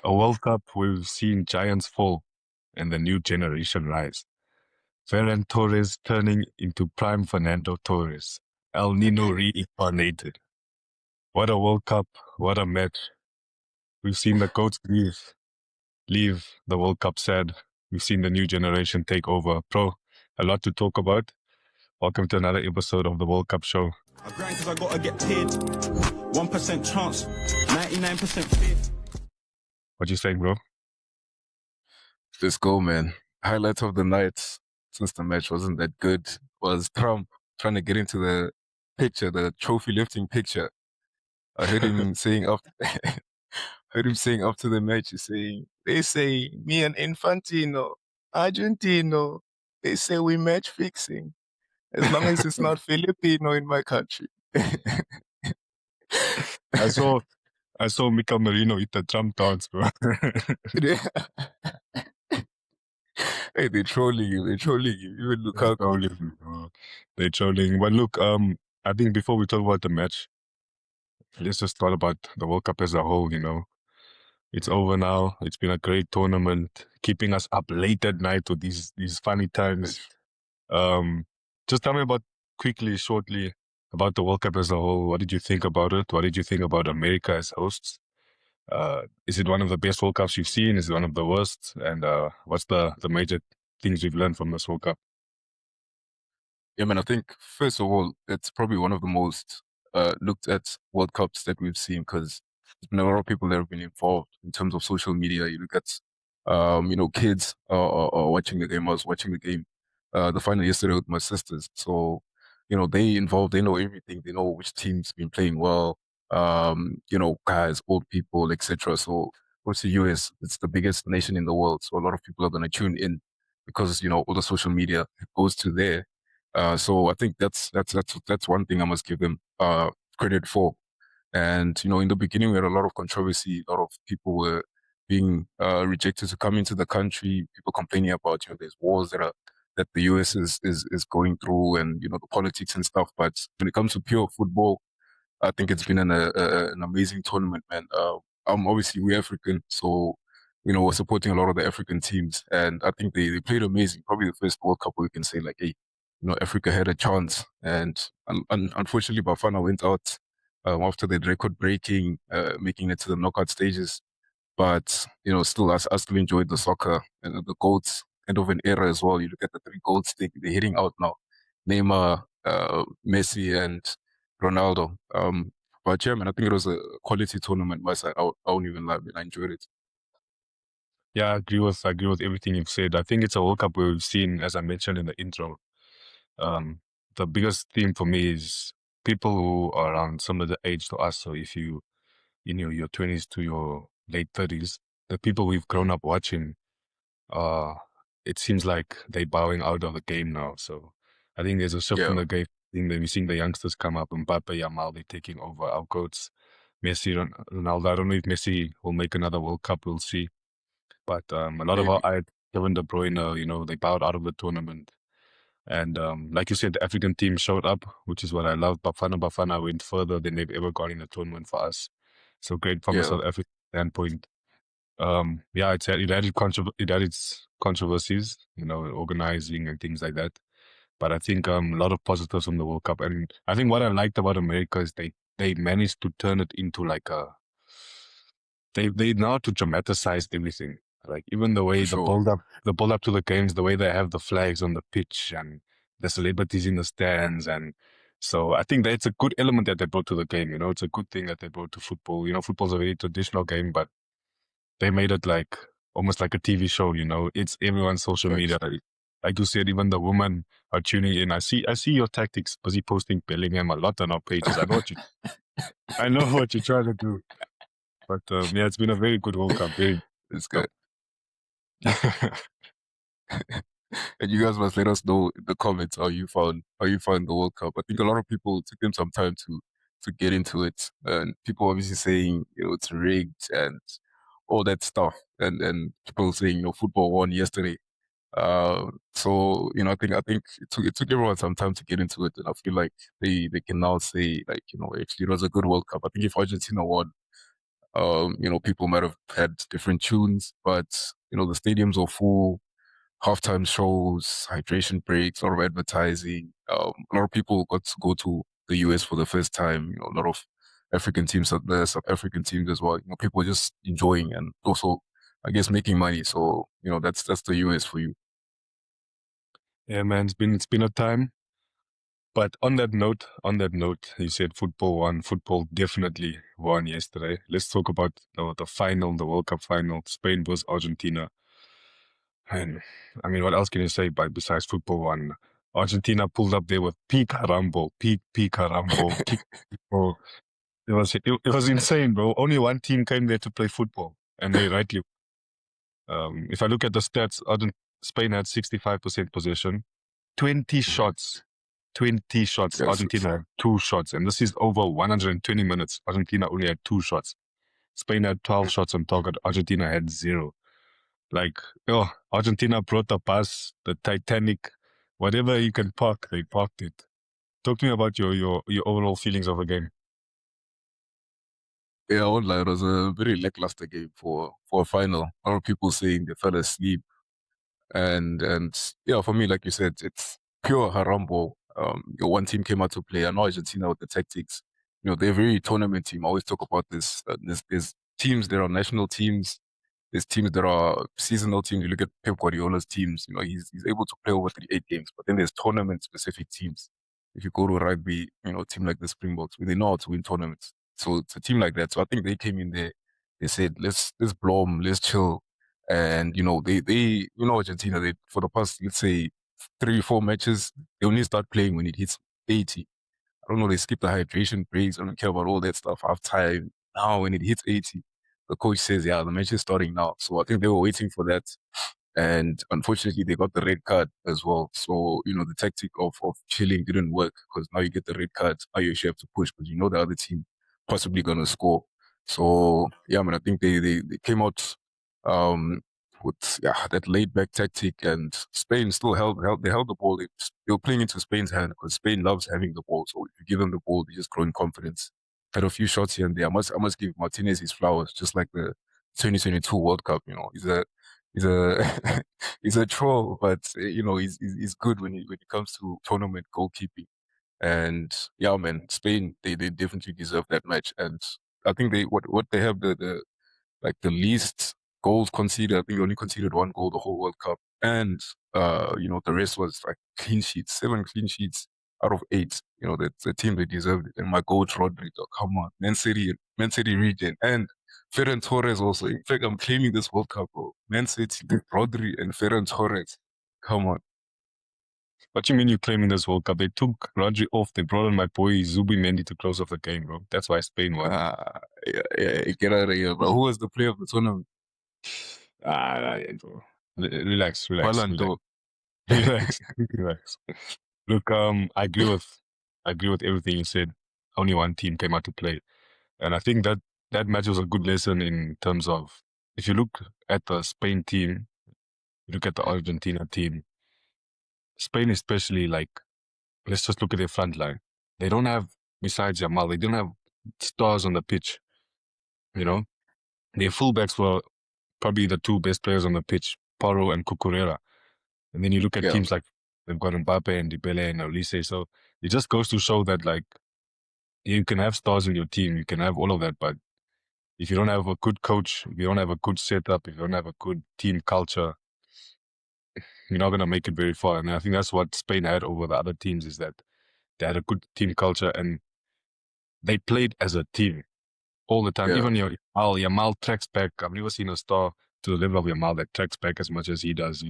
A World Cup we've seen giants fall and the new generation rise. Ferran Torres turning into prime Fernando Torres. El Nino reincarnated. What a World Cup. What a match. We've seen the GOATs leave the World Cup sad. We've seen the new generation take over. Pro, a lot to talk about. Welcome to another episode of the World Cup show. I grind because I gotta get paid. 1% chance, 99% faith. What you saying, bro? Let's go, man. Highlight of the night, since the match wasn't that good, was Trump trying to get into the picture, the trophy lifting picture. I heard him saying after, after the match, he's saying, they say me and Infantino, Argentino, they say we match fixing. As long as it's not Filipino in my country. I saw Mikel Merino eat the Trump dance, bro. Hey, they're trolling you. Even Lukaku. They're trolling. But look, I think before we talk about the match, let's just talk about the World Cup as a whole, you know. It's over now. It's been a great tournament, keeping us up late at night with these funny times. Just tell me shortly, about the World Cup as a whole. What did you think about it? What did you think about America as hosts? Is it one of the best World Cups you've seen? Is it one of the worst? And what's the major things you've learned from this World Cup? Yeah, man, I think, first of all, it's probably one of the most looked at World Cups that we've seen, because there's been a lot of people that have been involved in terms of social media. You look at, kids are watching the game. I was watching the game, the final yesterday with my sisters. So, they involved, they know everything. They know which team's been playing well, guys, old people, etc. So, obviously, US, it's the biggest nation in the world. So a lot of people are going to tune in because, all the social media goes to there. So I think that's one thing I must give them credit for. And in the beginning we had a lot of controversy. A lot of people were being rejected to come into the country. People complaining about there's wars that the US is going through, and the politics and stuff. But when it comes to pure football, I think it's been an amazing tournament, man. Obviously we're African, so we're supporting a lot of the African teams, and I think they played amazing. Probably the first World Cup where we can say like, hey, Africa had a chance, and unfortunately Bafana went out after the record breaking, making it to the knockout stages. But still, I still enjoyed the soccer and the goats, end of an era as well. You look at the three goats they're hitting out now: Neymar, Messi, and Ronaldo. But yeah, man, I think it was a quality tournament. My side, I won't even lie, man. I enjoyed it. Yeah, I agree with everything you've said. I think it's a World Cup where we've seen, as I mentioned in the intro, the biggest theme for me is people who are around similar the age to us. So if you in your 20s to your late 30s, the people we've grown up watching, it seems like they're bowing out of the game now. So I think there's a shift in the game. We're seeing the youngsters come up, Mbappe, Yamal, they're taking over. Our coach, Messi, Ronaldo. I don't know if Messi will make another World Cup. We'll see. But a lot of our Kevin De Bruyne, they bowed out of the tournament. And like you said, the African team showed up, which is what I love. Bafana went further than they've ever gone in a tournament for us. So great from a South African standpoint. It had its controversies, organizing and things like that. But I think a lot of positives from the World Cup. And I think what I liked about America is they managed to turn it into like they know how to dramatize everything. Like even the way the build up to the games, the way they have the flags on the pitch and the celebrities in the stands. And so I think that's a good element that they brought to the game. It's a good thing that they brought to football. Football's a very traditional game, but they made it like almost like a TV show. It's everyone's social media. Like you said, even the women are tuning in. I see your tactics, busy posting Bellingham a lot on our pages. I know what you're trying to do. But it's been a very good World Cup. It's good. And you guys must let us know in the comments how you found the World Cup. I think a lot of people took them some time to get into it, and people obviously saying it's rigged and all that stuff, and people saying football won yesterday. So I think it took everyone some time to get into it, and I feel like they can now say like actually it was a good World Cup. I think if Argentina won, People might have had different tunes, but the stadiums are full, halftime shows, hydration breaks, a lot of advertising. A lot of people got to go to the US for the first time. A lot of African teams, the South African teams as well. People are just enjoying and also, I guess, making money. So that's the US for you. Yeah, man, it's been a time. But on that note, you said football won. Football definitely won yesterday. Let's talk about the final, the World Cup final, Spain versus Argentina. And I mean, what else can you say besides football won? Argentina pulled up there with peak Harambo, peak Harambo, kick. Oh, it was insane, bro. Only one team came there to play football, and they rightly. If I look at the stats, Spain had 65% possession, 20 shots, 20 shots. Yes, Argentina had 2 shots, and this is over 120 minutes. Argentina only had 2 shots. Spain had 12 shots on target. Argentina had zero. Like, Argentina brought the bus, the Titanic, whatever you can park, they parked it. Talk to me about your overall feelings of the game. yeah, I won't lie. It was a very lackluster game for a final. A lot of people saying they fell asleep. And yeah, for me, like you said, it's pure harambo. One team came out to play. I know Argentina with the tactics. They're a very tournament team. I always talk about this. There's teams that are national teams. There's teams that are seasonal teams. You look at Pep Guardiola's teams. He's able to play over 38 games. But then there's tournament specific teams. If you go to rugby, a team like the Springboks, they know how to win tournaments. So it's a team like that. So I think they came in there. They said, let's blow 'em, let's chill. And Argentina, they for the past, let's say, 3 or 4 matches, they only start playing when it hits 80. I don't know, they skip the hydration breaks. I don't care about all that stuff. Half time. Now when it hits 80, the coach says, yeah, the match is starting now. So I think they were waiting for that. And unfortunately, they got the red card as well. So, the tactic of chilling didn't work because now you get the red card. Now you actually have to push because the other team possibly going to score. So, yeah, man, I think they came out with that laid back tactic, and Spain still they held the ball. They were playing into Spain's hand because Spain loves having the ball. So if you give them the ball, they just grow in confidence. Had a few shots here and there. I must give Martinez his flowers, just like the 2022 World Cup. He's a he's a troll, but he's good when it comes to tournament goalkeeping. And yeah, man, Spain they definitely deserve that match. And I think what they have the least goals conceded. I think they only conceded one goal the whole World Cup, and the rest was like clean sheets, 7 clean sheets out of 8. That's a team they deserved it. And my coach Rodri, oh, come on, Man City region, and Ferran Torres also. In fact, I'm claiming this World Cup, bro. Man City, Rodri, and Ferran Torres. Come on. What you mean you claiming this World Cup? They took Rodri off. They brought in my boy Zubi to close off the game, bro. That's why Spain won. Yeah, get out of here, bro. Who was the player of the tournament? Yeah, bro. Relax, relax, Haaland, relax, though. relax, relax. Look, I agree with everything you said. Only one team came out to play, and I think that match was a good lesson in terms of if you look at the Spain team, you look at the Argentina team. Spain, especially, like, let's just look at their front line. They don't have, besides Yamal, they don't have stars on the pitch. You know, their fullbacks were probably the two best players on the pitch, Paro and Cucurella. And then you look at Yeah, teams like they've got Mbappe and Dembele and Olise. So it just goes to show that, like, you can have stars in your team, you can have all of that, but if you don't have a good coach, if you don't have a good setup, if you don't have a good team culture, you're not gonna make it very far. And I think that's what Spain had over the other teams, is that they had a good team culture and they played as a team all the time. yeah, Even Yamal tracks back. I've never seen a star to the level of Yamal that tracks back as much as he does.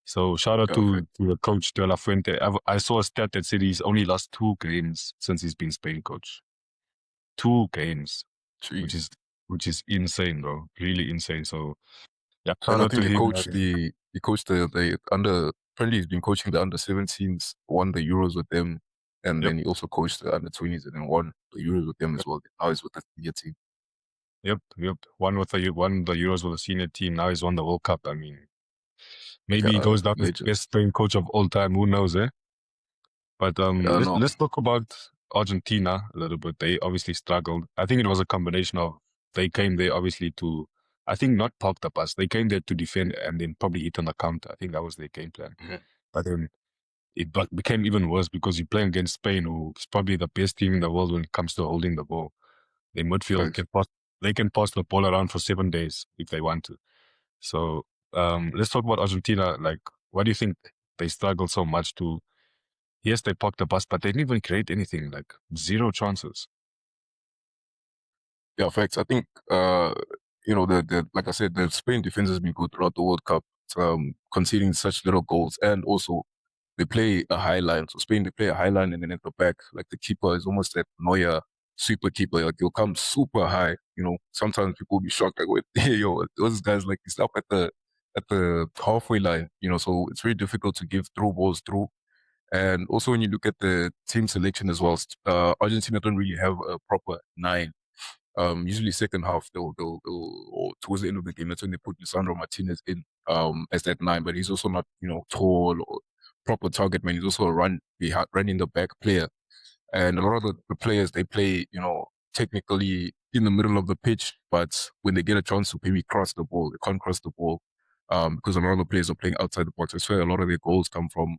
So shout out yeah, to the coach De La Fuente. I saw a stat that said he's only lost 2 games since he's been Spain coach. 2 games, which jeez. is which is insane, bro. Really insane. So yeah, shout And I out to think he him. coached the under. Apparently, he's been coaching the under 17s, won the Euros with them, and Yep, then he also coached the under 20s and then won the Euros with them as yep, well. Now he's with the senior team. yep. Won the Euros with the senior team. Now he's won the World Cup. I mean, maybe he Yeah, goes down as the legend. best Spain coach of all time. Who knows, eh? But Yeah, let's no, let's talk about Argentina a little bit. They obviously struggled. I think it was a combination of they came there obviously to, I think, not park the bus. They came there to defend and then probably hit on the counter. I think that was their game plan. But then became even worse because you're playing against Spain, who's probably the best team in the world when it comes to holding the ball. Their midfield Facts. can pass. They can pass the ball around for 7 days if they want to. So let's talk about Argentina. Like, why do you think they struggle so much to? Yes, they parked the bus, but they didn't even create anything. Like zero chances. Yeah, facts. I think the like I said, the Spain defense has been good throughout the World Cup, conceding such little goals, and also they play a high line. So Spain, they play a high line, and then at the back, like the keeper is almost that Neuer super keeper. Like he'll come super high. Sometimes people will be shocked, like, wait, yo, those guys like he's up at the halfway line. So it's very difficult to give through balls through. And also when you look at the team selection as well, Argentina don't really have a proper nine. Usually second half they'll or towards the end of the game, that's when they put Lisandro Martinez in as that nine, but he's also not tall or proper target man. He's also a running the back player. And a lot of the players, they play, technically in the middle of the pitch, but when they get a chance to maybe cross the ball, they can't cross the ball because a lot of the players are playing outside the box. That's where a lot of their goals come from,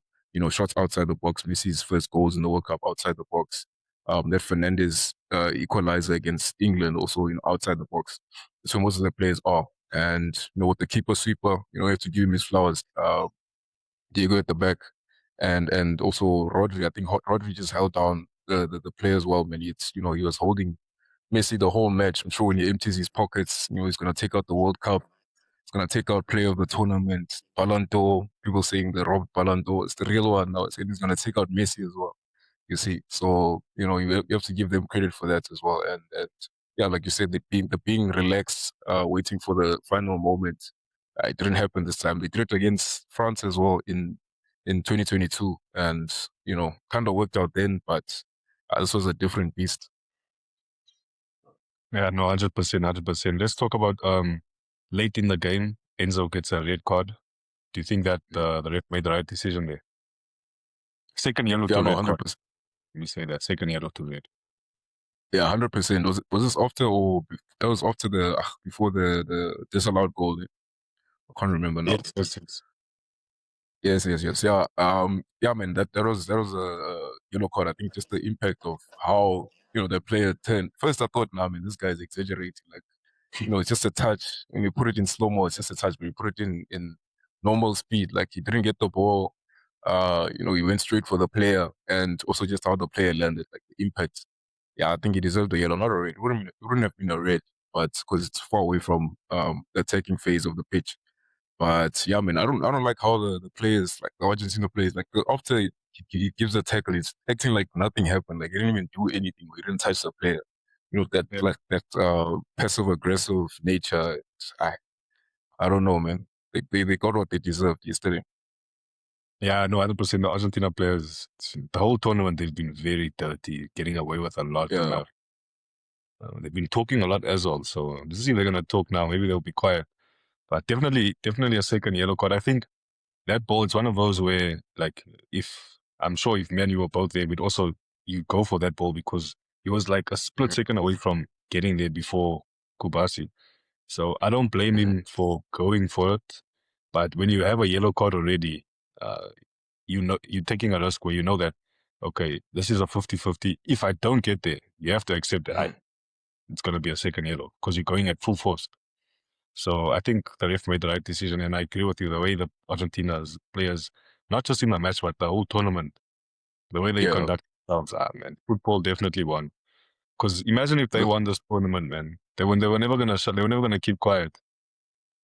shots outside the box. Messi's first goals in the World Cup outside the box. That Fernandez equalizer against England also, outside the box. That's where most of the players are. And, with the keeper sweeper, you have to give him his flowers. Diego at the back, and also Rodri. I think Rodri just held down the players well, man. He was holding Messi the whole match. I'm sure when he empties his pockets, he's gonna take out the World Cup. He's gonna take out Player of the Tournament, Ballon d'Or. People saying the Rob Ballon d'Or, it's the real one now. It's he's gonna take out Messi as well. You see, so you have to give them credit for that as well. And yeah, like you said, the being relaxed, waiting for the final moment. It didn't happen this time. They did it against France as well in 2022, and kind of worked out then. But this was a different beast. Yeah, no, 100%, 100%. Let's talk about late in the game, Enzo gets a red card. Do you think that the ref made the right decision there? Second yellow Yeah, to no, red hundred card. percent. Let me say that. Second yellow to red. Yeah, 100%. Was this after or that was after the before the disallowed goal? I can't remember now. Yes, yes, yes. Yes, yes, yes. Yeah. Yeah, man, that was a yellow card. I think just the impact of how, the player turned. First I thought, nah, man, this guy's exaggerating. Like, it's just a touch. When you put it in slow-mo, it's just a touch, but you put it in normal speed. Like he didn't get the ball. He went straight for the player, and also just how the player landed, like the impact. Yeah, I think he deserved a yellow, not a red. It wouldn't have been a red, but because it's far away from the attacking phase of the pitch. But yeah, man, I don't like how the players, like the Argentina players, like after he gives a tackle, it's acting like nothing happened. Like he didn't even do anything. He didn't touch the player. That Yeah, like that passive aggressive nature. I don't know, man. They got what they deserved yesterday. yeah, no, 100%. The Argentina players, the whole tournament, they've been very dirty, getting away with a lot. And Yeah, they've been talking a lot as well. So this is if they're going to talk now. Maybe they'll be quiet. But definitely a second yellow card. I think that ball, it's one of those where, like, I'm sure if me and you were both there, we'd also, you go for that ball because he was like a split mhm, second away from getting there before Kubasi. So I don't blame mhm, him for going for it. But when you have a yellow card already, uh, you're taking a risk where you know that, okay, this is a 50-50. If I don't get there, you have to accept that mhm. it's going to be a second yellow because you're going at full force. So I think the ref made the right decision, and I agree with you. The way the Argentina's players, not just in the match, but the whole tournament, the way they Yeah, conduct themselves, man, football definitely won. Because imagine if they look, won this tournament, man, they were never gonna shut, they were never gonna keep quiet,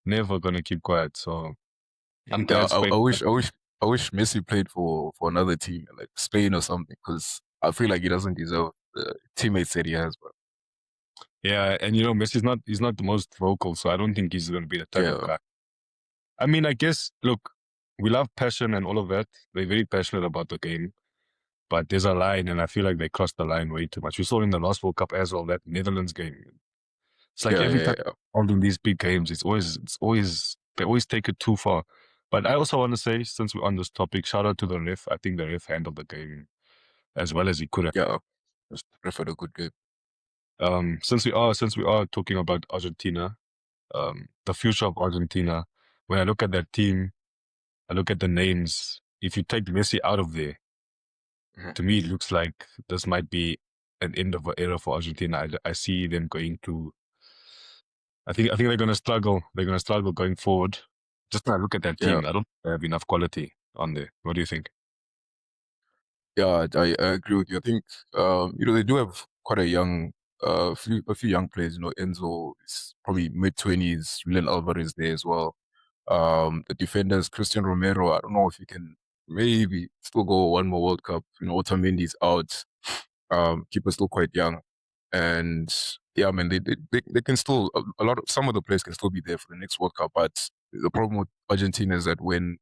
never gonna keep quiet. So I'm yeah. glad I, Spain. I wish, I wish, I wish Messi played for another team like Spain or something, because I feel like he doesn't deserve the teammates that he has. But Yeah, and Messi's he's not the most vocal, so I don't think he's gonna be the type of yeah, guy. I mean, I guess, look, we love passion and all of that. They're very passionate about the game. But there's a line, and I feel like they crossed the line way too much. We saw in the last World Cup as well, that Netherlands game. It's like yeah, every yeah, time yeah, in these big games, they always take it too far. But I also want to say, since we're on this topic, shout out to the ref. I think the ref handled the game as well as he could have. yeah. Ref had a good game. Since we are talking about Argentina, the future of Argentina, when I look at that team, I look at the names. If you take Messi out of there, Mhm. to me, it looks like this might be an end of an era for Argentina. I see them going to. I think they're going to struggle. They're going to struggle going forward. Just when I look at that Yeah, team, I don't have enough quality on there. What do you think? yeah, I agree with you. I think they do have quite a few young players. Enzo is probably mid-20s. Julian Alvarez there as well. The defenders, Christian Romero. I don't know if he can maybe still go one more World Cup. Otamendi's out. Keeper's still quite young, and yeah, man, they can still a lot of some of the players can still be there for the next World Cup. But the problem with Argentina is that when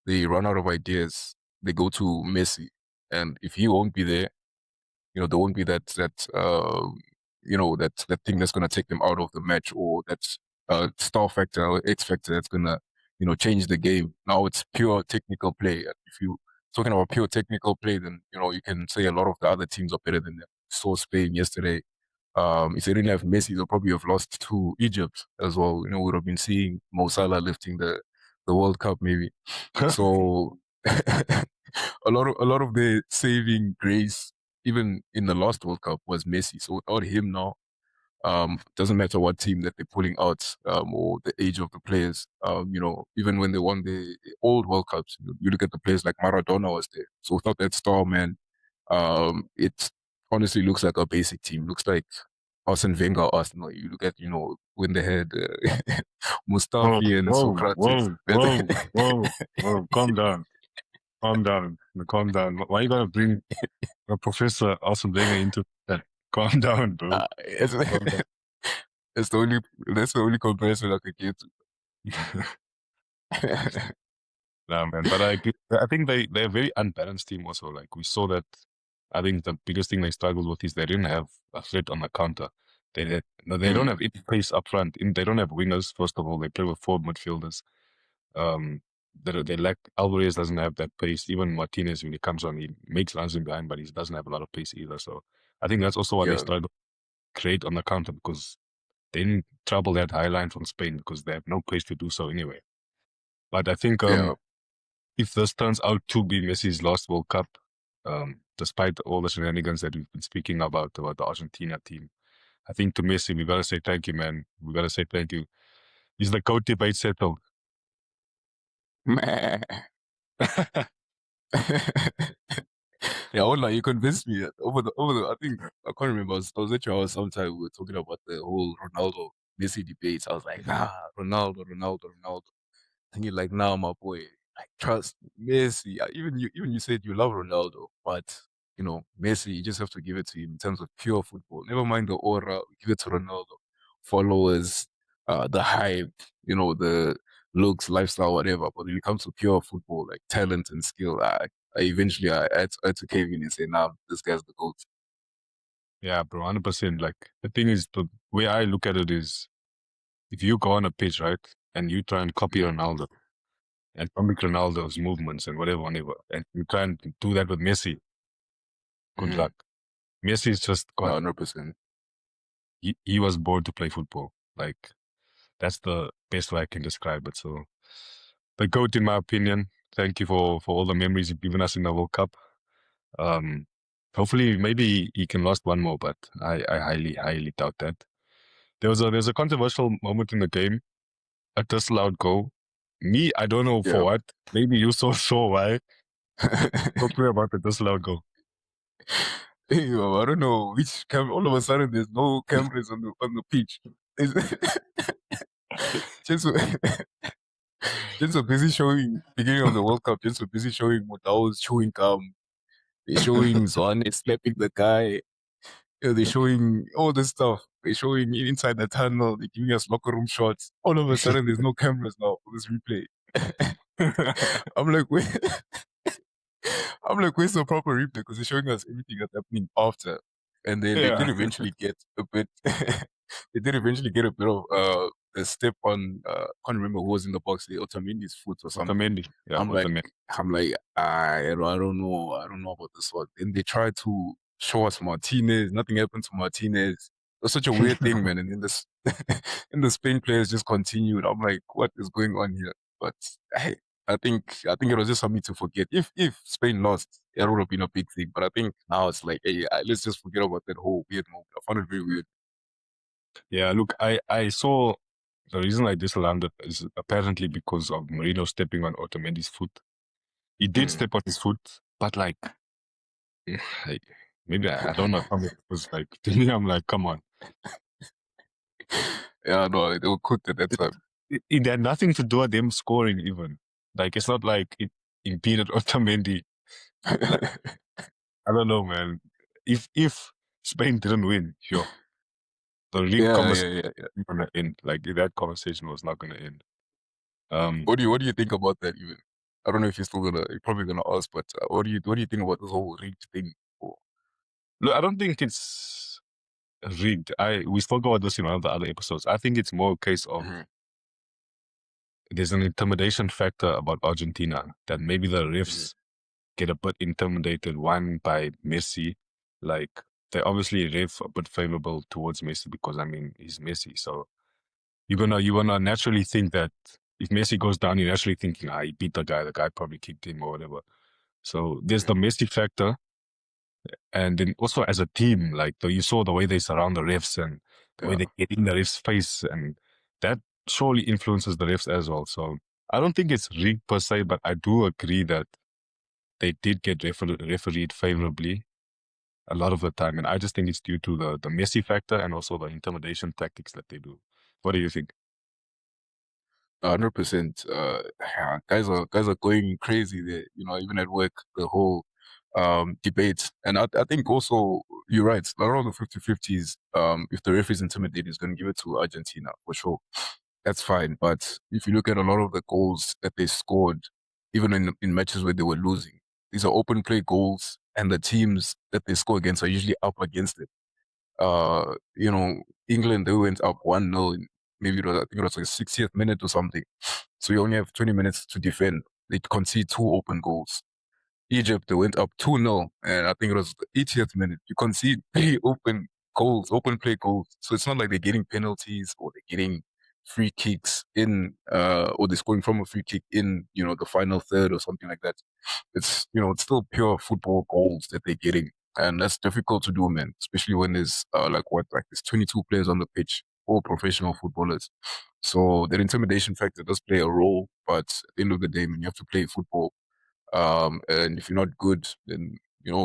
they run out of ideas, they go to Messi, and if he won't be there, there won't be that thing that's gonna take them out of the match, or that star factor or X factor that's gonna change the game. Now it's pure technical play. If you talking about pure technical play, then you can say a lot of the other teams are better than them. Saw Spain yesterday. If they didn't have Messi, they'll probably have lost to Egypt as well. We'd have been seeing Mo Salah lifting the World Cup maybe. So a lot of the saving grace, even in the last World Cup, was Messi. So without him now, doesn't matter what team that they're pulling out, or the age of the players. Even when they won the old World Cups, you look at the players like Maradona was there. So without that star man, it honestly looks like a basic team. Looks like Arsene Wenger Arsenal. You look at when they had Whoa, Mustafi and whoa, Socrates. whoa, whoa, whoa, whoa! Calm down, calm down, calm down. Why you gotta bring a Professor Arsene Wenger into that? Calm down, bro. It's, Calm down. that's the only comparison I could get to. Nah, man. But I think they're a very unbalanced team also. Like we saw that. I think the biggest thing they struggled with is they didn't have a threat on the counter. No, they don't Mm, have any pace up front. They don't have wingers. First of all, they play with four midfielders. Um, they lack. Alvarez doesn't have that pace. Even Martinez, when he comes on, he makes runs in behind, but he doesn't have a lot of pace either. So I think that's also why they yeah, struggle to create on the counter, because they didn't trouble that high line from Spain because they have no pace to do so anyway. But I think yeah. if this turns out to be Messi's last World Cup, despite all the shenanigans that we've been speaking about the Argentina team, I think to Messi, we gotta say thank you, man. We gotta say thank you. Is the GOAT debate settled? Meh. Yeah, Ola, you convinced me I think I can't remember. I was at your house sometime. We were talking about the whole Ronaldo Messi debates. I was like, Ronaldo. And you're like, nah, my boy, like trust Messi. Even you said you love Ronaldo, but Messi, you just have to give it to him in terms of pure football. Never mind the aura, give it to Ronaldo. Followers, the hype, the looks, lifestyle, whatever. But when it comes to pure football, like talent and skill, I had to cave in and say, nah, this guy's the GOAT. Yeah, bro, 100%. Like the thing is, the way I look at it is, if you go on a pitch, right, and you try and copy Mm, Ronaldo and mimic Ronaldo's movements and whatever, and you try and do that with Messi, good mm, luck. Messi is just no, got 100%. he was born to play football. Like that's the best way I can describe it. So the GOAT, in my opinion. Thank you for all the memories you've given us in the World Cup. Um, hopefully, maybe he can last one more, but I highly doubt that. There's a controversial moment in the game, a disallowed goal. Me, I don't know for Yeah. what. Maybe you so sure why. Talk to me about the disallowed goal. I don't know which all of a sudden there's no cameras on the pitch. Just just so busy showing beginning of the World Cup, just so busy showing Mutao's chewing gum. They're showing Zwane slapping the guy. They're showing all this stuff. They're showing inside the tunnel. They're giving us locker room shots. All of a sudden, there's no cameras now for this replay. I'm like, wait. I'm like, where's the proper replay? Because they're showing us everything that's happening after. And then they did Yeah, eventually get a bit, they did eventually get a bit of a step on, can't remember who was in the box, the Otamendi's foot or something. Otamendi. Yeah, I'm like, Otamendi. I don't know about this one. Then they tried to show us Martinez. Nothing happened to Martinez. was such a weird thing, man. And then this, and the Spain players just continued. I'm like, what is going on here? But hey, I think it was just something to forget. If Spain lost, it would have been a big thing. But I think now it's like, hey, let's just forget about that whole weird moment. I found it very weird. Yeah, look, I saw the reason I disallowed it is apparently because of Marino stepping on Otamendi's foot. He did Mm. step on his foot, but like, like maybe I don't know how it was like. To me, I'm like, come on. Yeah, no, they were cooked at that time. It had nothing to do with them scoring even. Like, it's not like it impeded Otamendi. Like, I don't know, man. If Spain didn't win, sure, the league Yeah, conversation yeah, yeah, yeah. was gonna end. Like, that conversation was not gonna end. Um, What do you think about that even? I don't know if you're probably gonna ask, but what do you think about this whole rigged thing? Or, look, I don't think it's rigged. We spoke about this in one of the other episodes. I think it's more a case of Mhm, there's an intimidation factor about Argentina that maybe the mhm, refs get a bit intimidated. One by Messi, like they obviously ref a bit favorable towards Messi because I mean he's Messi. So you're gonna naturally think that if Messi goes down, you're naturally thinking, he beat the guy. The guy probably kicked him or whatever. So there's the mhm. Messi factor. And then also as a team, like you saw the way they surround the refs and the way Yeah, they get in the refs' face, and that surely influences the refs as well. So I don't think it's rigged per se, but I do agree that they did get refereed favorably a lot of the time, and I just think it's due to the Messi factor and also the intimidation tactics that they do. What do you think? 100%. Yeah, guys are going crazy there. You know, even at work, the whole debate. And I think also you're right. Around the 50-50s, if the referee is intimidated, he's going to give it to Argentina for sure. That's fine. But if you look at a lot of the goals that they scored, even in matches where they were losing, these are open play goals, and the teams that they score against are usually up against it. You know, England, they went up 1-0 in maybe I think it was like 60th minute or something. So you only have 20 minutes to defend. They concede two open goals. Egypt, they went up 2-0, and I think it was the 80th minute. You concede three open goals, open play goals. So it's not like they're getting penalties or they're getting free kicks in, or they're scoring from a free kick in, the final third or something like that. It's still pure football goals that they're getting. And that's difficult to do, man, especially when there's, there's 22 players on the pitch, all professional footballers. So that intimidation factor does play a role, but at the end of the day, man, you have to play football, and if you're not good, then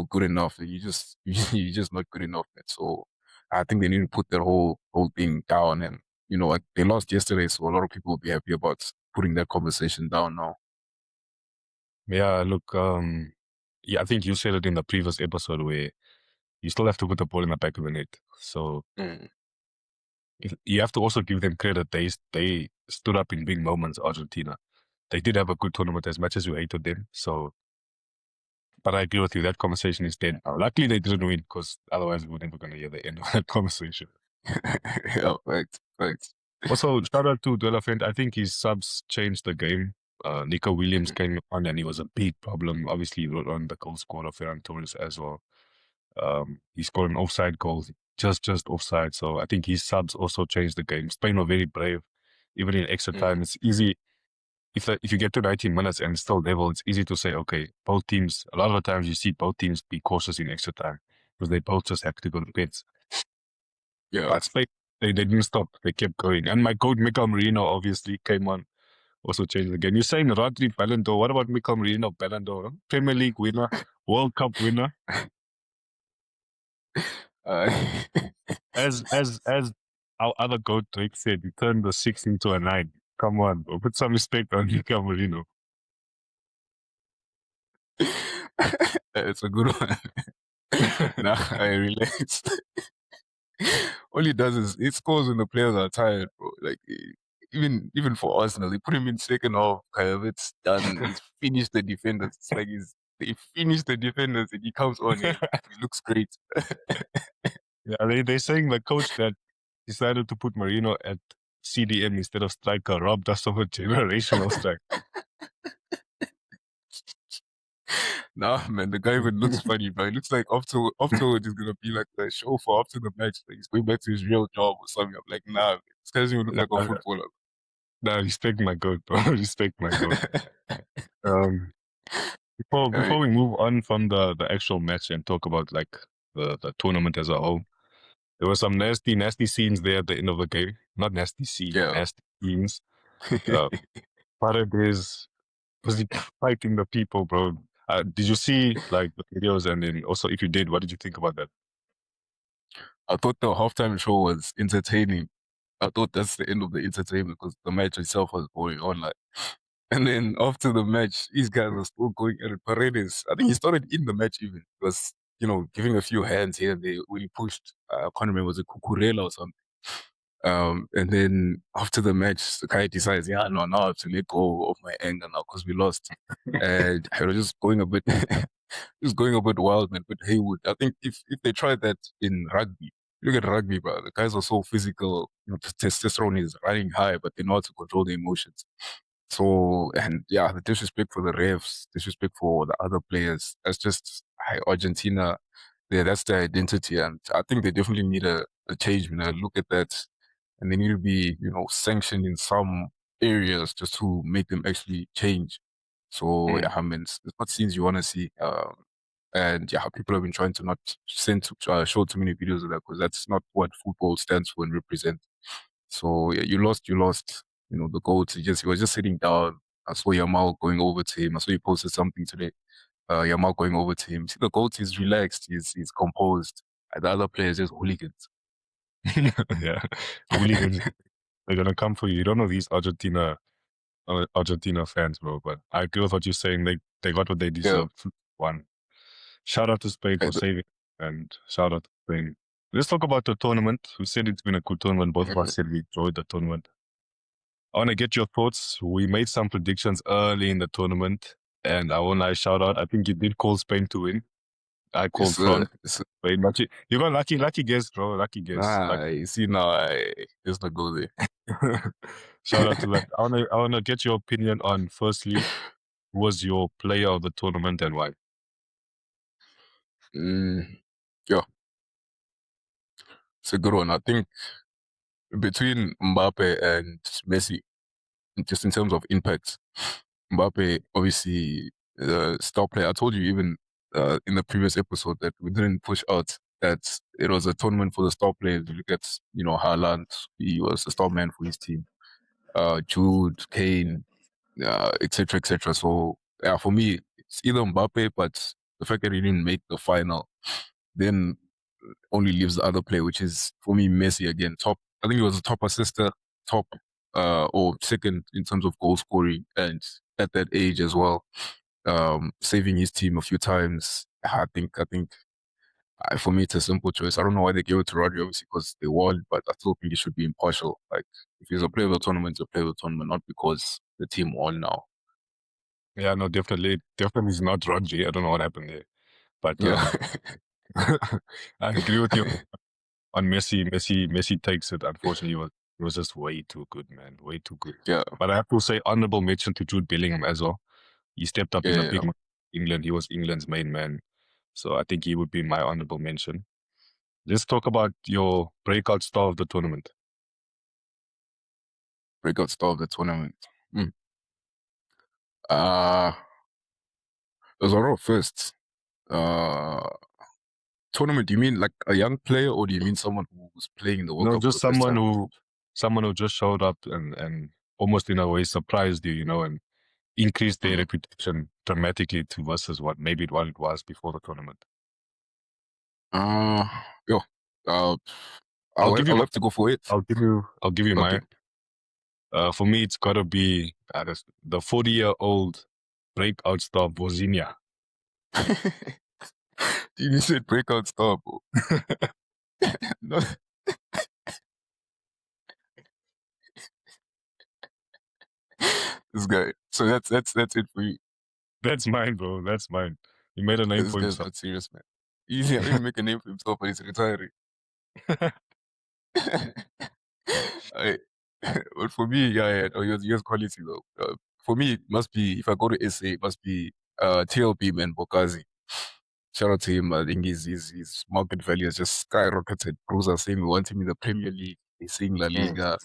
good enough. And you're just not good enough, man. So I think they need to put that whole thing down. And like they lost yesterday, so a lot of people will be happy about putting that conversation down now. Yeah, look, yeah, I think you said it in the previous episode where you still have to put the ball in the back of the net. So Mm. you have to also give them credit. They stood up in big moments, Argentina. They did have a good tournament as much as you hated them. So, but I agree with you. That conversation is dead now. Luckily, they didn't win because otherwise we were never going to hear the end of that conversation. Yeah, thanks. Also, shout out to Delafent. I think his subs changed the game. Nico Williams Mhm. came on and he was a big problem. Obviously, he wrote on the goal scorer Ferran Torres as well. He scored an offside goal, just offside. So I think his subs also changed the game. Spain were very brave. Even in extra time, Mhm. it's easy. If you get to 19 minutes and it's still level, it's easy to say, okay, both teams, a lot of the times you see both teams be cautious in extra time because they both just have to go to beds. Yeah. But Spain, they didn't stop. They kept going. And my coach, Mikel Merino, obviously came on, also changed the game. You're saying Rodri Ballon d'Or. What about Mikel Merino Ballon d'Or? Premier League winner, World Cup winner. Uh, As our other goat Drake said, he turned the 6 into a 9. Come on, bro. Put some respect on Mikel Merino. it's a good one. Nah, I relate. All he does is he scores when the players are tired, bro. Like even for Arsenal, they put him in second half. Kind of, it's done. He's finished the defenders. It's like they finished the defenders, and he comes on and he looks great. Yeah, they're saying the coach that decided to put Marino at CDM instead of striker robbed us of a generational strike. Nah, man, the guy even looks funny, bro. It looks like afterward he's gonna be like a show for after the match. Like he's going back to his real job or something. I'm like, nah, man, this guy doesn't even look like a Nah, footballer. nah, respect my goat, bro. Respect my goat. Um, before Right. we move on from the actual match and talk about like the tournament as a whole, there were some nasty scenes there at the end of the game. Not nasty scene, Yeah. nasty scenes. Uh, Paredes was he fighting the people, bro? Did you see like the videos? And then also, if you did, what did you think about that? I thought the halftime show was entertaining. I thought that's the end of the entertainment because the match itself was going on. Like, and then after the match, these guys are still going at it. Paredes, I think he started in the match even. He was, giving a few hands here and there when he pushed. I can't remember, was it Cucurella or something? And then after the match, the guy decides, yeah, no, now I have to let go of my anger now because we lost. And I was just going a bit, just going a bit wild, man. But Haywood, I think if they tried that in rugby, look at rugby, bro. The guys are so physical. Testosterone is running high, but they know how to control the emotions. So, and yeah, the disrespect for the refs, disrespect for the other players. That's just Argentina. Yeah, that's their identity, and I think they definitely need a change. When I look at that, and they need to be, sanctioned in some areas just to make them actually change. So Mm. yeah, I mean, it's not scenes you want to see. And yeah, people have been trying to not show too many videos of that because that's not what football stands for and represents. So yeah, you lost. The goal to he was just sitting down. I saw Yamal going over to him. I saw he posted something today. Yamal going over to him. See, the goat is relaxed. He's composed. And the other players just hooligans. Yeah, hooligans. They're gonna come for you. You don't know these Argentina fans, bro. But I agree with what you're saying. They got what they Yeah. deserved. One. Shout out to Spain for And, saving, and shout out to Spain. Let's talk about the tournament. We said it's been a good tournament. Both of us said we enjoyed the tournament. I want to get your thoughts. We made some predictions early in the tournament, and I want to shout out. I think you did call Spain to win. I called it's, France. it's Spain. You got lucky guess, bro. Lucky guess. nah, you see now, let's not go there. Shout out to that. I wanna get your opinion on firstly, who was your player of the tournament and why? mm, yeah, it's a good one. I think between Mbappe and Messi, just in terms of impact, Mbappe obviously star player. I told you even in the previous episode that we didn't push out that it was a tournament for the star players. You look at Haaland, he was the star man for his team. Jude, Kane, etc. etc. So yeah, for me it's either Mbappe, but the fact that he didn't make the final then only leaves the other player, which is for me Messi again. Top, I think he was a top assister, top or second in terms of goal scoring, and at that age as well, saving his team a few times. I think for me it's a simple choice. I don't know why they gave it to Rodri, obviously because they won, but I still think he should be impartial. Like if he's a player of the tournament, he's a player of the tournament, not because the team won now. Yeah, no, definitely is not Rodri. I don't know what happened there, but Yeah, I agree with you on Messi. Messi takes it. Unfortunately, he was just way too good, man. Way too good. yeah, But I have to say honorable mention to Jude Bellingham as well. He stepped up in a yeah, big match for England. He was England's main man. So I think he would be my honorable mention. Let's talk about your breakout star of the tournament. breakout star of the tournament. Mm. Uh there's a lot of firsts. Uh, Tournament, do you mean like a young player or do you mean someone who's playing in the World No, Cup for just the first time? someone who just showed up and almost in a way surprised you, and increased their Mm. reputation dramatically to versus what it was before the tournament. Uh, yeah. Uh, I'll I'll, give you I'll my, have to go for it. I'll give you Okay. mine. For me, it's gotta be the 40-year-old breakout star Bozinia. You said breakout star, bro. No, this guy. So that's it for you. That's mine, bro. That's mine. He made a name This for guy's himself. not serious, man. He's not even make a name for himself, but he's retiring. I, but for me, yeah, yeah, no, he has quality though. For me, it must be if I go to SA, it must be TLB man, Bokazi. Shout out to him. I think his market value has just skyrocketed. Pros are saying we want him in the Premier League. He's seeing La Mm. Liga.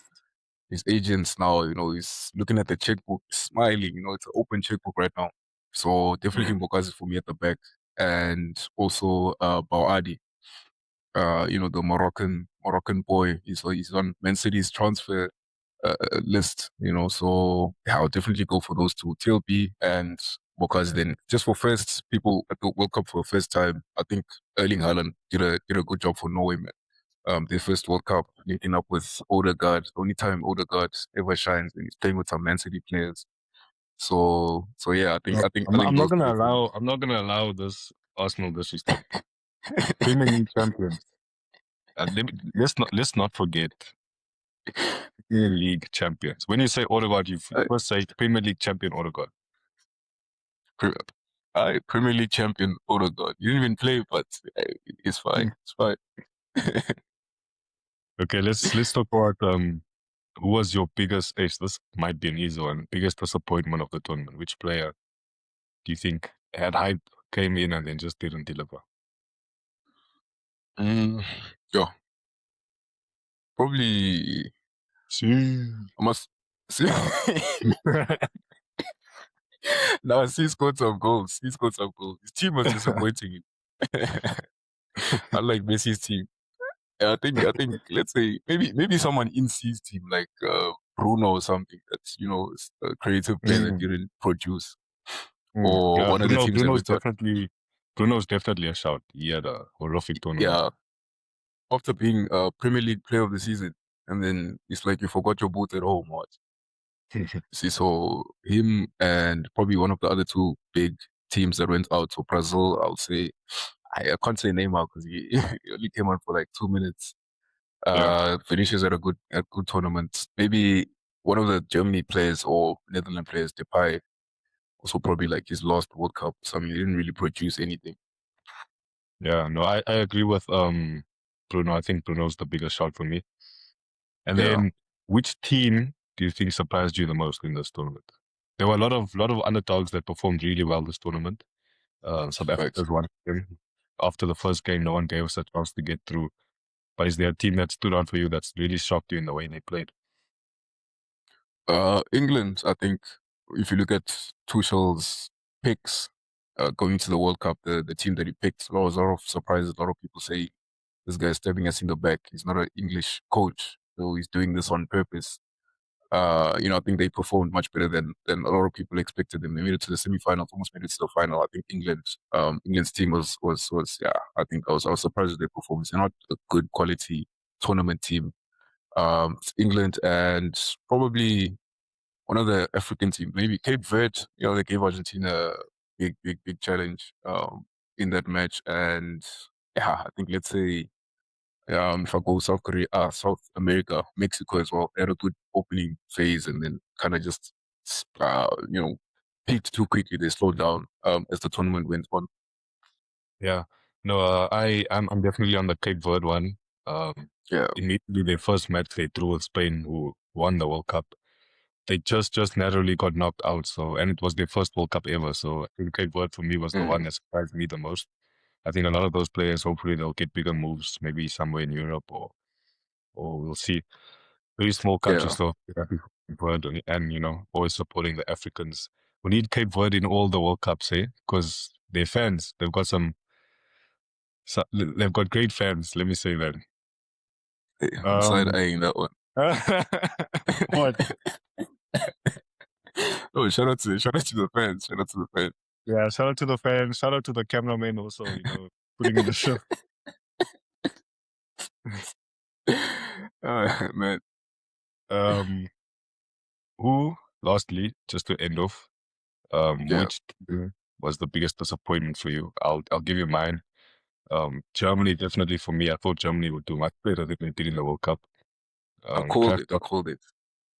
His agents now, he's looking at the checkbook, smiling. It's an open checkbook right now. So definitely Bokazi for me at the back, and also Bouadi. The Moroccan boy. He's on Man City's transfer list. So yeah, I'll definitely go for those two, TLB and Bokazi. Then just for first people at the World Cup for the first time, I think Erling Haaland did a good job for Norway, man. Their first World Cup, linking up with Odegaard. The only time Odegaard ever shines when he's playing with some Man City players. So yeah, No, I think I'm not those gonna three for me. allow. I'm not gonna allow this Arsenal disrespect. Premier League champions. Let's not forget Premier League champions. When you say Odegaard, you Uh, first say Premier League champion Odegaard. Pre- Premier League champion Odegaard. You didn't even play, but it's fine. Mm. It's fine. Okay, let's talk about who was your biggest ace? This might be an easy one. Biggest disappointment of the tournament. Which player do you think had hype, came in, and then just didn't deliver? Mm, yeah, probably. See. I must see. Now, he scored some goals. He scored some goals. His team was disappointing him. Unlike Messi's team. I think let's say maybe someone in C's team like Bruno or something that's a creative player that Mm, didn't produce, mm. or Yeah, one of the teams that went out. Bruno's definitely a shout. He had a horrific tournament. Yeah, after being Premier League Player of the Season, and then it's like you forgot your boot at home. What? See, so him and probably one of the other two big teams that went out. So Brazil, I would say I can't say Neymar because he, he only came on for like 2 minutes. Yeah, Vinicius had a good tournament. Maybe one of the Germany players or Netherlands players, Depay, also probably like his last World Cup. So I mean, he didn't really produce anything. yeah. No, I agree with Bruno. I think Bruno's the biggest shout for me. And Yeah, then, which team do you think surprised you the most in this tournament? There were a lot of underdogs that performed really well this tournament. South facts. Africa's one of them. After the first game, no one gave us a chance to get through. But is there a team that stood out for you that's really shocked you in the way they played? England, I think, if you look at Tuchel's picks going to the World Cup, the team that he picked, there was a lot of surprises. A lot of people say this guy's stabbing us in the back. He's not an English coach, so he's doing this on purpose. I think they performed much better than a lot of people expected them. They made it to the semifinals, almost made it to the final. I think England's team was yeah. I think I was surprised with their performance. They're not a good quality tournament team. England and probably one of the African teams, maybe Cape Verde. They gave Argentina a big challenge in that match, and yeah, I think let's say if I go South Korea, South America, Mexico as well, they had a good opening phase and then kind of just, peaked too quickly. They slowed down as the tournament went on. Yeah. No, I'm definitely on the Cape Verde one. Um, Yeah. Immediately their first match they drew with Spain, who won the World Cup. They just narrowly got knocked out. So, and it was their first World Cup ever. So I think Cape Verde for me was the one Mm, that surprised me the most. I think a lot of those players, hopefully they'll get bigger moves, maybe somewhere in Europe or we'll see. Very small country, yeah. so yeah, Cape Verde and always supporting the Africans. We need Cape Verde in all the World Cups, eh? Because they're fans. They've got great fans. Let me say that. I'm side Um, eyeing that one. what? Oh, shout out to the fans. Shout out to the fans. Yeah, shout out to the fans. Shout out to the cameraman also. Putting in the show. Man. Um, who? Lastly, just to end off, Yeah. which team was the biggest disappointment for you? I'll give you mine. Germany definitely for me. I thought Germany would do much better than they did in the World Cup. I called it. Crashed I out. called it.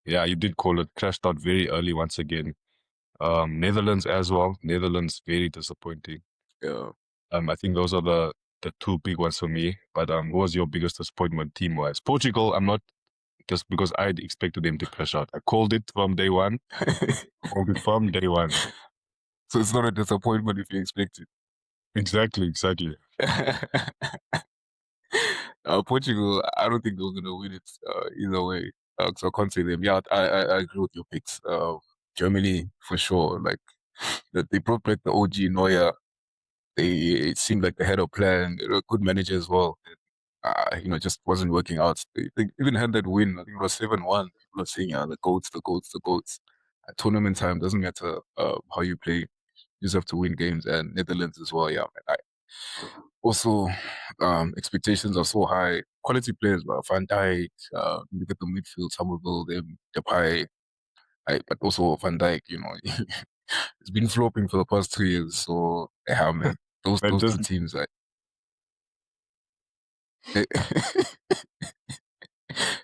Yeah, you did call it. Crashed out very early once again. Netherlands as well. Netherlands very disappointing. Yeah. I think those are the two big ones for me. But what was your biggest disappointment team wise? Portugal. I'm not just because I'd expected them to crash out. I called it from day one. Called it from day one. So it's not a disappointment if you expect Exactly, exactly. it. Portugal, I don't think they're gonna win it either way. So I can't say them. Yeah, I agree with your picks. Germany for sure. Like that they brought back the OG Neuer. It seemed like they had a plan. They were a good manager as well. Just wasn't working out. They even had that win. I think it was 7-1. People are saying, yeah, the goats, the goats, the goats. At tournament time doesn't matter how you play. You just have to win games. And Netherlands as well. Yeah, man. Also, expectations are so high. Quality players, but Van Dijk, look at the midfield, Somerville, them, Depay, but also Van Dijk, it's been flopping for the past 2 years. So, yeah, man, those But those two just teams,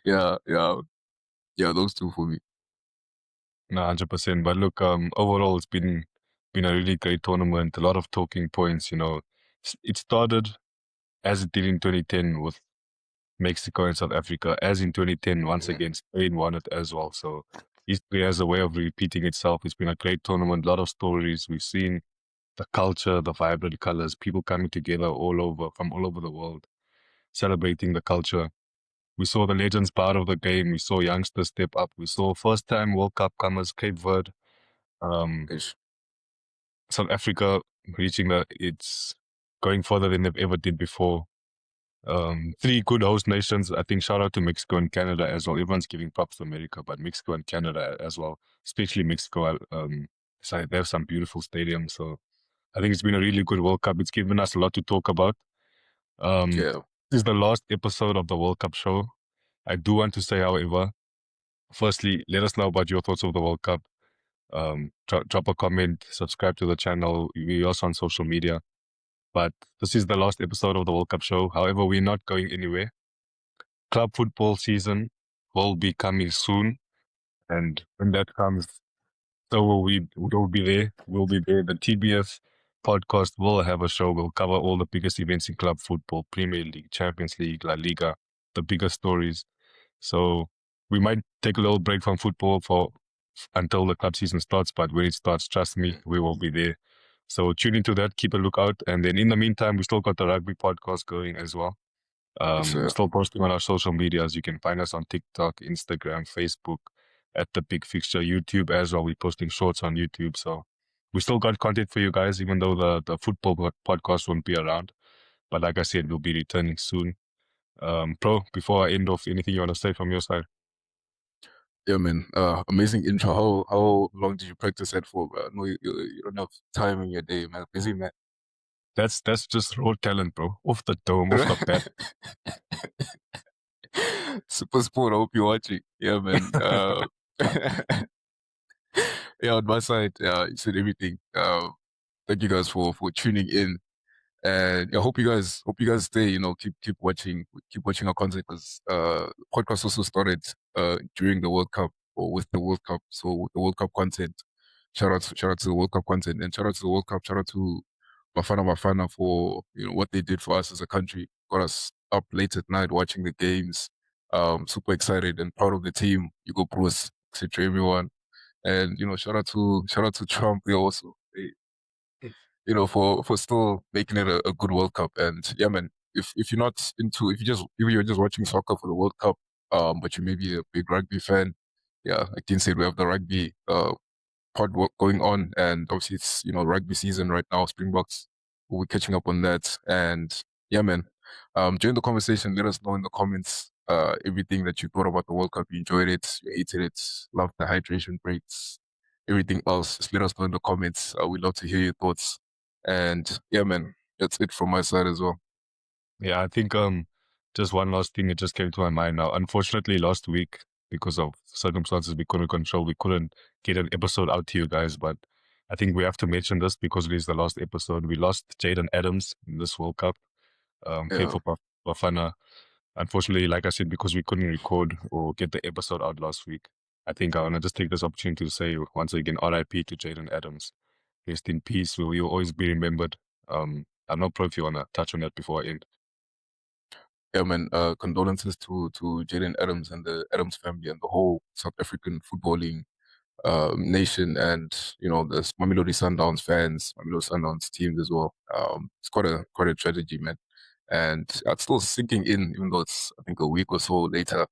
yeah, yeah, yeah, those two for me. no, 100%. But look, overall, it's been a really great tournament. A lot of talking points. It started as it did in 2010 with Mexico and South Africa. As in 2010, once Yeah, again, Spain won it as well. So history has a way of repeating itself. It's been a great tournament. A lot of stories. We've seen the culture, the vibrant colors, people coming together from all over the world, celebrating the culture. We saw the legends part of the game. We saw youngsters step up. We saw first-time World Cup comers, Cape Verde, um, ish. South Africa reaching it's going further than they've ever did before. Three good host nations. I think shout out to Mexico and Canada as well. Everyone's giving props to America, but Mexico and Canada as well, especially Mexico. So they have some beautiful stadiums. So I think it's been a really good World Cup. It's given us a lot to talk about. Um, Yeah, this is the last episode of the World Cup show. I do want to say, however, firstly, let us know about your thoughts of the World Cup. Drop a comment, subscribe to the channel. We're also on social media. But this is the last episode of the World Cup show. However, we're not going anywhere. Club football season will be coming soon. And when that comes, so will we. We'll be there. We'll be there. The TBF podcast will have a show. We'll cover all the biggest events in club football, Premier League, Champions League, La Liga, the biggest stories. So we might take a little break from football for until the club season starts. But when it starts, trust me, mm, we will be there. So tune into that. Keep a lookout. And then in the meantime, we still got the rugby podcast going as well. it's We're still posting on our social medias. You can find us on TikTok, Instagram, Facebook, at the Big Fixture, YouTube as well. We're posting shorts on YouTube. So we still got content for you guys, even though the football podcast won't be around. But like I said, we'll be returning soon. Pro, before I end off, anything you want to say from your side? yeah, man. Amazing intro. How long did you practice that for, bro? No, you don't have time in your day, man. Busy, man. That's just raw talent, bro. Off the dome, off the bat. Super Sport, I hope you're watching. Yeah, man. Yeah, on my side, you said everything. Thank you guys for tuning in. And I hope you guys stay, keep watching our content because podcast also started during the World Cup or with the World Cup. So with the World Cup content, shout out to the World Cup content and shout out to the World Cup, shout out to Bafana for what they did for us as a country. Got us up late at night watching the games. Super excited and proud of the team. You go Bruce, etc. Everyone. And shout out to Trump there also. For still making it a good World Cup. And yeah, man, if you're not into, if you're just watching soccer for the World Cup, but you may be a big rugby fan, yeah, like Dean said, we have the rugby pod going on, and obviously it's rugby season right now. Springboks, we'll be catching up on that, and yeah, man, join the conversation. Let us know in the comments everything that you thought about the World Cup. You enjoyed it, you hated it, loved the hydration breaks, everything else. Just let us know in the comments. We'd love to hear your thoughts. And yeah, man, that's it from my side as well. Yeah, I think just one last thing that just came to my mind now. Unfortunately, last week, because of circumstances we couldn't control, we couldn't get an episode out to you guys. But I think we have to mention this because it is the last episode. We lost Jaden Adams in this World Cup. Played Yeah, for Bafana. Unfortunately, like I said, because we couldn't record or get the episode out last week, I think I want to just take this opportunity to say once again, RIP to Jaden Adams. Rest in peace. Will you always be remembered? I'm not sure if you want to touch on that before I end. yeah, man. Condolences to Jaden Adams and the Adams family and the whole South African footballing nation and the Mamelodi Sundowns fans, Mamelodi Sundowns teams as well. It's quite a tragedy, man, and it's still sinking in, even though it's I think a week or so later.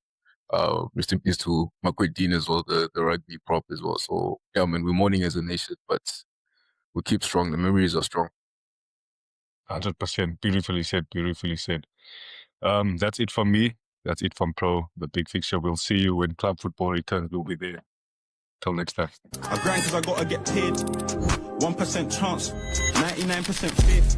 Rest in peace to Dean as well, the rugby prop as well. So yeah, man, we're mourning as a nation, but we keep strong. The memories are strong. 100%. Beautifully said. Beautifully said. That's it from me. That's it from Pro, the big fixture. We'll see you when club football returns. We'll be there. Till next time. I grind cause I gotta get paid. 1% chance, 99% faith.